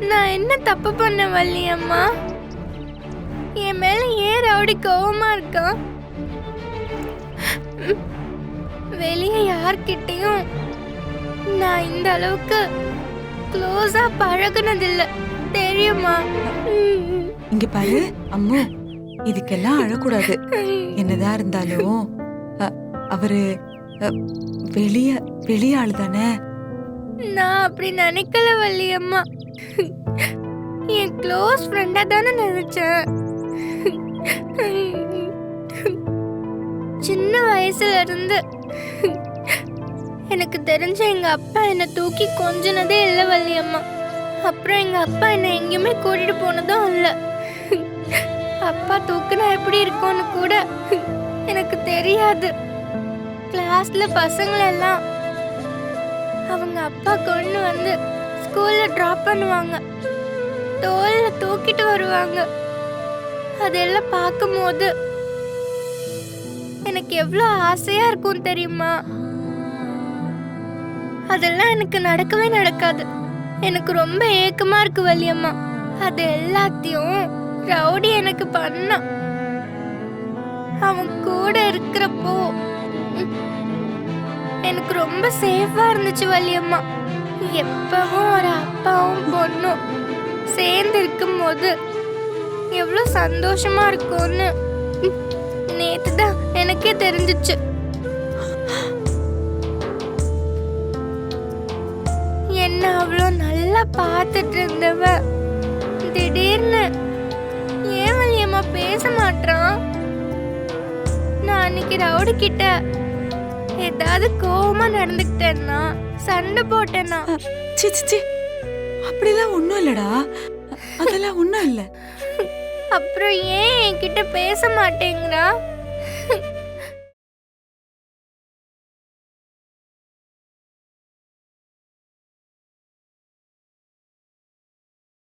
நான் என்ன தப்பு பண்ண வள்ளியம்மா? என் மேல ஏன் ரவுடி கோவமா இருக்கான்? வெளியே யார்கிட்டயும் நான் இந்த அளவுக்கு க்ளோஸா பழகுனதில்ல தெரியுமா? இங்க பாரு அம்மு, இதுக்கெல்லாம் அழக்கூடாது. என்னதான் இருந்தாலும் அவரு வெளிய ஆளு தானே. நான் அப்படி நினைக்கல வள்ளியம்மா. என் க்ளோஸ் ஃப்ரெண்டா தானே நினைச்சேன். சின்ன வயசுல இருந்து எனக்கு தெரிஞ்ச எங்க அப்பா என்னை தூக்கி கொஞ்சனதே இல்லை வள்ளியம்மா. அப்புறம் எங்க அப்பா என்னை எங்கேயுமே கூட்டிட்டு போனதும் இல்லை. அப்பா தூக்குனா எப்படி இருக்கும்னு கூட எனக்கு தெரியாது. கிளாஸ்ல பசங்களெல்லாம் அவங்க அப்பா கொண்டு வந்து ஸ்கூல்ல டிராப் பண்ணுவாங்க, தோல்ல தூக்கிட்டு வருவாங்க. அதெல்லாம் பார்க்கும்போது எனக்கு எவ்வளோ ஆசையா இருக்கும் தெரியுமா? அதெல்லாம் எனக்கு நடக்கவே நடக்காது. எனக்கு ரொம்ப ஏக்கமா இருக்கு வள்ளியம்மா. அது எல்லாத்தையும் ரவுடி எனக்கு பண்ணான். அவன் கூட இருக்கிறப்போ எனக்கு ரொம்ப சேஃபா இருந்துச்சு வள்ளியம்மா. எப்பவும் ஒரு அப்பாவும் பொண்ணும் சேர்ந்து இருக்கும் போது எவ்வளோ சந்தோஷமா இருக்கும்னு நேத்து தான் எனக்கே தெரிஞ்சிச்சு. என்ன அவ்வளோ நல்லா பார்த்துட்டு இருந்தவ திடீர்னு ஏன் வள்ளியம்மா பேச மாட்டான்? நான் அன்னைக்கு ரவுடி கிட்ட ஏதாவது கோவமா நடந்துக்கிட்டேன்னா, சண்டை போட்டேன்னா? சி அப்படிலாம் ஒண்ணும் இல்லடா, அதெல்லாம் ஒண்ணும் இல்ல. அப்புறம் ஏன் என்கிட்ட பேச மாட்டேங்கிறா?